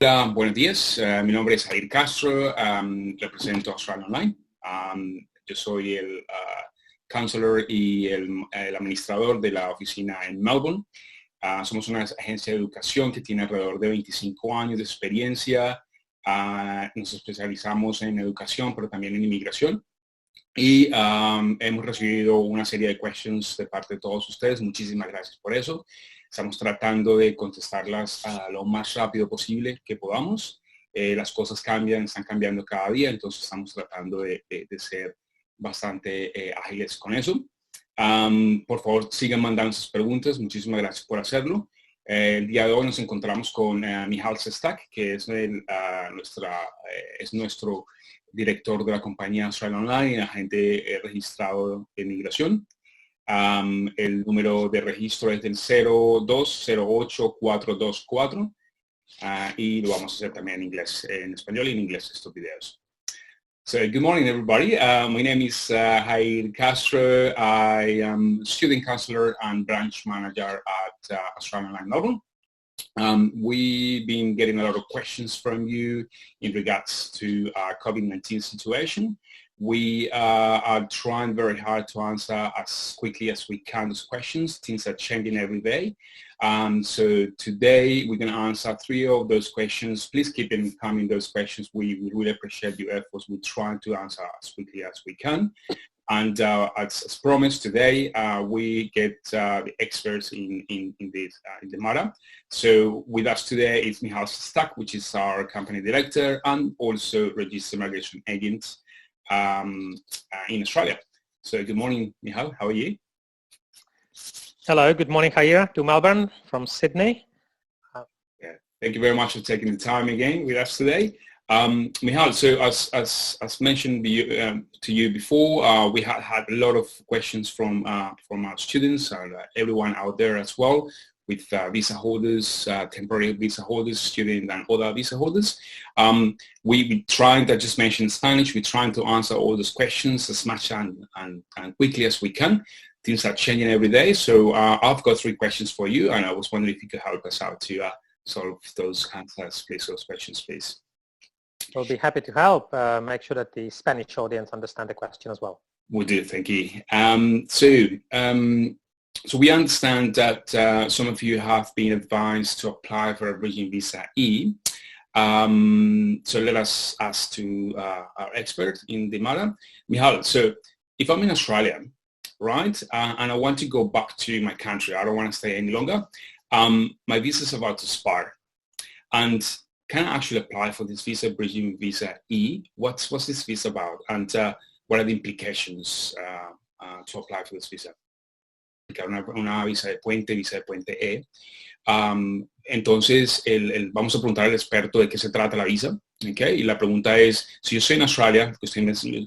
Hola, buenos días. Mi nombre es Jair Castro, represento a Australia Online. Yo soy el counselor y el administrador de la oficina en Melbourne. Somos una agencia de educación que tiene alrededor de 25 años de experiencia. Nos especializamos en educación, pero también en inmigración. Y hemos recibido una serie de questions de parte de todos ustedes. Muchísimas gracias por eso. Estamos tratando de contestarlas lo más rápido posible que podamos. Las cosas cambian, están cambiando cada día, entonces estamos tratando de ser bastante ágiles con eso. Por favor, sigan mandando sus preguntas. Muchísimas gracias por hacerlo. El día de hoy nos encontramos con Michal Sestak, que es, es nuestro director de la compañía Australia Online, agente registrado de migración. El número de registro es del 0208424 y lo vamos a hacer también en inglés, en español y en inglés estos videos. So good morning, everybody. My name is Jair Castro. I am student counselor and branch manager at Australia Online Melbourne. We've been getting a lot of questions from you in regards to our COVID-19 situation. We are trying very hard to answer as quickly as we can those questions. Things are changing every day. So today we're going to answer 3 of those questions. Please keep in coming those questions. We really appreciate your efforts. We're trying to answer as quickly as we can. And as promised today, we get the experts in the matter. So with us today is Michal Sestak, which is our company director and also registered migration agent in Australia. So good morning, Michal. How are you? Hello. Good morning, Jair, to Melbourne from Sydney. Yeah, thank you very much for taking the time again with us today. Michal, so as mentioned to you before, we had a lot of questions from our students and everyone out there as well, with visa holders, temporary visa holders, student and other visa holders. We trying, I just mentioned Spanish, we're trying to answer all those questions as much and quickly as we can. Things are changing every day. So I've got 3 questions for you, and I was wondering if you could help us out to solve those answers, please, those questions, please. We'll be happy to help. Make sure that the Spanish audience understand the question as well. We do, thank you. So we understand that some of you have been advised to apply for a Bridging Visa E. So let us ask to our expert in the matter. Michal, so if I'm in Australia, right, and I want to go back to my country, I don't want to stay any longer, my visa is about to expire, and can I actually apply for this visa, Bridging Visa E? What's this visa about, and what are the implications to apply for this visa? Una visa de puente E. Entonces, vamos a preguntar al experto de qué se trata la visa, ¿okay? Y la pregunta es, si yo estoy en Australia,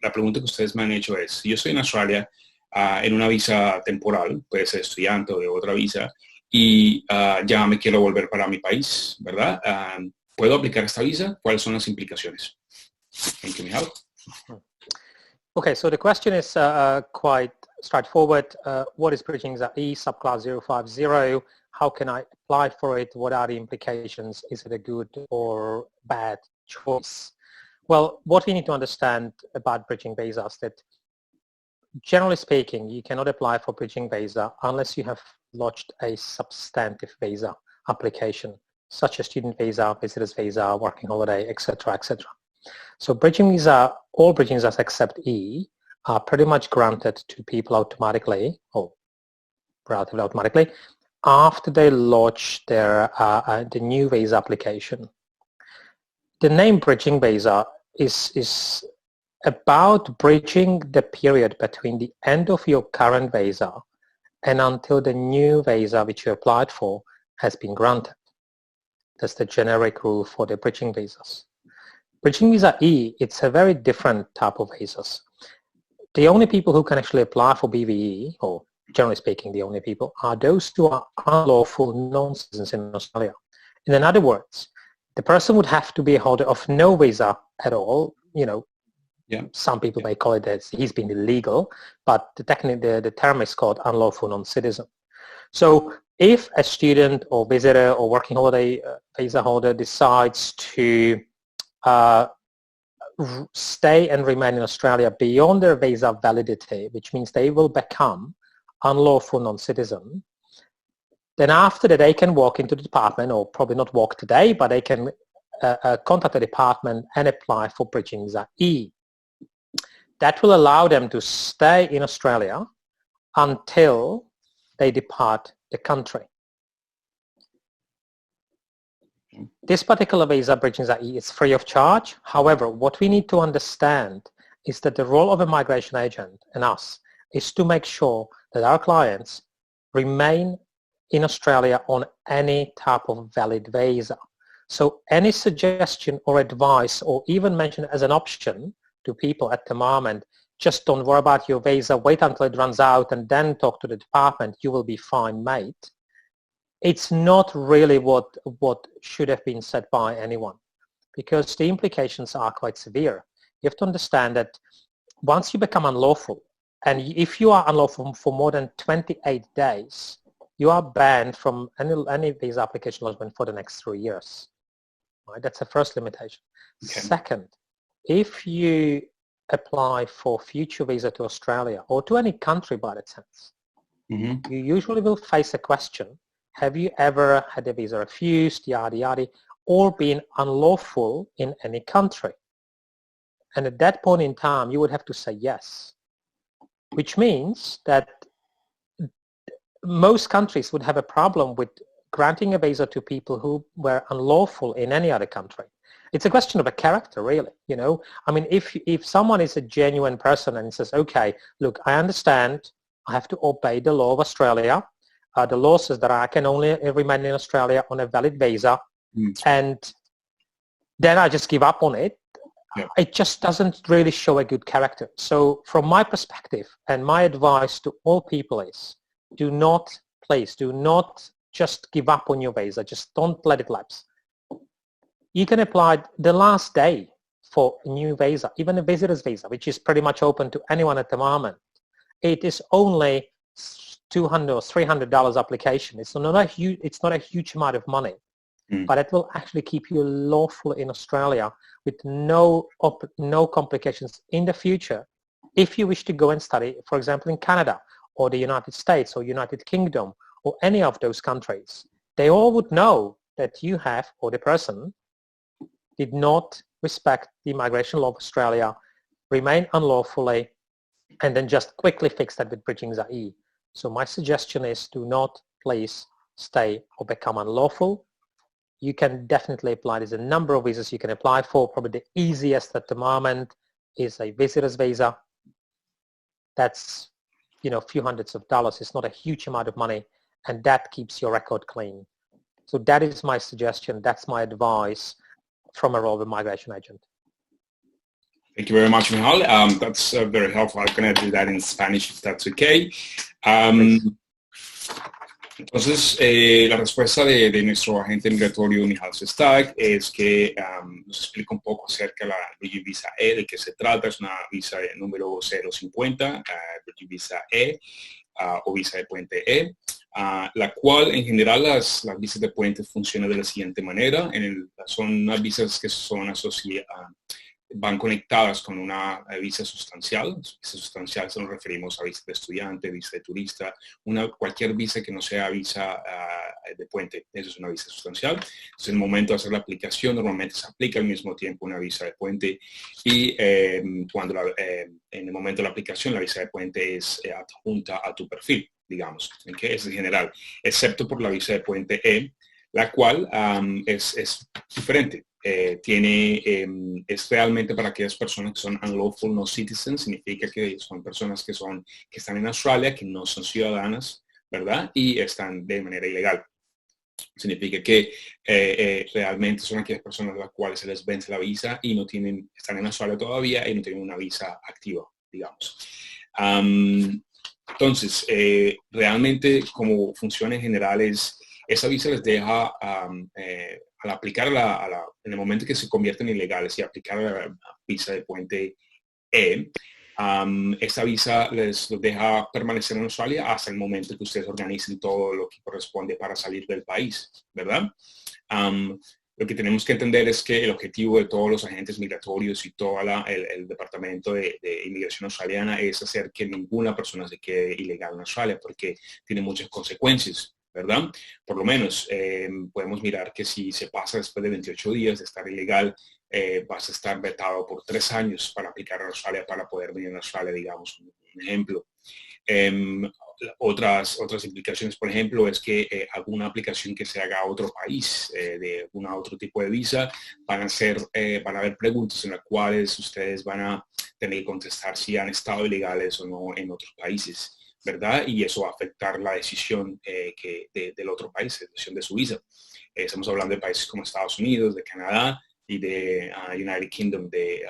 la pregunta que ustedes me han hecho es, si yo estoy en Australia en una visa temporal, puede ser estudiante o de otra visa, y ya me quiero volver para mi país, ¿verdad? ¿Puedo aplicar esta visa? ¿Cuáles son las implicaciones? Thank you, Michal. Okay, so the question is quite straightforward. What is Bridging Visa E, subclass 050? How can I apply for it? What are the implications? Is it a good or bad choice? Well, what we need to understand about Bridging Visa is that, generally speaking, you cannot apply for Bridging Visa unless you have lodged a substantive visa application, such as student visa, visitor's visa, working holiday, etc., etc. So Bridging Visa, all Bridging Visas except E, are pretty much granted to people automatically, or relatively automatically, after they lodge their the new visa application. The name Bridging Visa is about bridging the period between the end of your current visa and until the new visa which you applied for has been granted. That's the generic rule for the Bridging Visas. Bridging Visa E, it's a very different type of visas. The only people who can actually apply for BVE, or generally speaking, the only people, are those who are unlawful non-citizens in Australia. In other words, the person would have to be a holder of no visa at all. You know, some people may call it that he's been illegal, but technically the term is called unlawful non-citizen. So If a student or visitor or working holiday visa holder decides to stay and remain in Australia beyond their visa validity, which means they will become unlawful non-citizen, then after that they can walk into the department, or probably not walk today, but they can contact the department and apply for Bridging Visa E. That will allow them to stay in Australia until they depart the country. This particular visa, Bridging Visa E, is free of charge. However, what we need to understand is that the role of a migration agent and us is to make sure that our clients remain in Australia on any type of valid visa. So any suggestion or advice, or even mention as an option to people at the moment, just don't worry about your visa, wait until it runs out and then talk to the department, you will be fine, mate. It's not really what should have been said by anyone, because the implications are quite severe. You have to understand that once you become unlawful, and if you are unlawful for more than 28 days, you are banned from any visa application lodgement for the next 3 years. Right? That's the first limitation. Okay. Second, if you apply for future visa to Australia or to any country by that sense, you usually will face a question: have you ever had a visa refused, yada yada, or been unlawful in any country? And at that point in time, you would have to say yes, which means that most countries would have a problem with granting a visa to people who were unlawful in any other country. It's a question of a character, really. You know, I mean, if someone is a genuine person and says, okay, look, I understand, I have to obey the law of Australia. The law says that I can only remain in Australia on a valid visa, and then I just give up on it. Yeah. It just doesn't really show a good character. So from my perspective, and my advice to all people is, do not just give up on your visa. Just don't let it lapse. You can apply the last day for a new visa, even a visitor's visa, which is pretty much open to anyone at the moment. It is only $200 or $300 application. It's not a huge amount of money, but it will actually keep you lawful in Australia with no complications in the future. If you wish to go and study, for example, in Canada or the United States or United Kingdom or any of those countries, they all would know that you have, or the person did not respect the immigration law of Australia, remain unlawfully, and then just quickly fix that with Bridging Visa E. So my suggestion is, do not please stay or become unlawful. You can definitely apply. There's a number of visas you can apply for. Probably the easiest at the moment is a visitor's visa. That's, you know, a few hundreds of dollars. It's not a huge amount of money, and that keeps your record clean. So that is my suggestion. That's my advice from a role of a migration agent. Thank you very much, Michal. That's very helpful. I'm going to do that in Spanish, if that's okay. Entonces, la respuesta de nuestro agente migratorio, Michal Sestak, es que nos explica un poco acerca de la Bridging Visa E, de qué se trata. Es una visa de número 050, Bridging Visa E, o visa de puente E, la cual en general las visas de puente funcionan de la siguiente manera. Son unas visas que son asociadas, van conectadas con una visa sustancial. Visa sustancial nos referimos a visa de estudiante, visa de turista, cualquier visa que no sea visa de puente. Eso es una visa sustancial. Entonces, en el momento de hacer la aplicación, normalmente se aplica al mismo tiempo una visa de puente, y en el momento de la aplicación, la visa de puente es adjunta a tu perfil, digamos, que es en general, excepto por la visa de puente E, la cual es diferente. Es realmente para aquellas personas que son unlawful no citizens. Significa que son personas que están en Australia, que no son ciudadanas, ¿verdad? Y están de manera ilegal. Significa que realmente son aquellas personas a las cuales se les vence la visa y están en Australia todavía y no tienen una visa activa, digamos. Entonces, realmente como funciona en general es, esa visa les deja, al aplicar en el momento que se convierten ilegales y aplicar la visa de puente E, Esta visa los deja permanecer en Australia hasta el momento que ustedes organicen todo lo que corresponde para salir del país, ¿verdad? Lo que tenemos que entender es que el objetivo de todos los agentes migratorios y todo el Departamento de Inmigración australiana es hacer que ninguna persona se quede ilegal en Australia, porque tiene muchas consecuencias, ¿verdad? Por lo menos podemos mirar que si se pasa después de 28 días de estar ilegal, vas a estar vetado por 3 años para aplicar a Australia, para poder venir a Australia, digamos, un ejemplo. Otras implicaciones, por ejemplo, es que alguna aplicación que se haga a otro país de otro tipo de visa van a haber preguntas en las cuales ustedes van a tener que contestar si han estado ilegales o no en otros países, ¿verdad? Y eso va a afectar la decisión del otro país, la decisión de su visa. Estamos hablando de países como Estados Unidos, de Canadá y de United Kingdom, de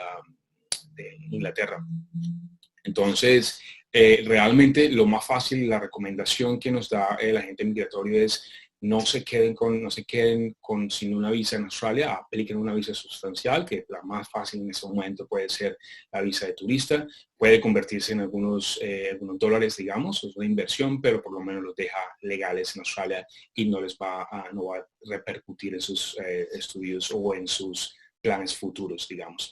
Inglaterra. Entonces, realmente lo más fácil, la recomendación que nos da el agente migratorio es no se queden sin una visa en Australia, apliquen una visa sustancial, que la más fácil en ese momento puede ser la visa de turista, puede convertirse en algunos dólares, digamos, es una inversión, pero por lo menos los deja legales en Australia y no va a repercutir en sus estudios o en sus planes futuros, digamos.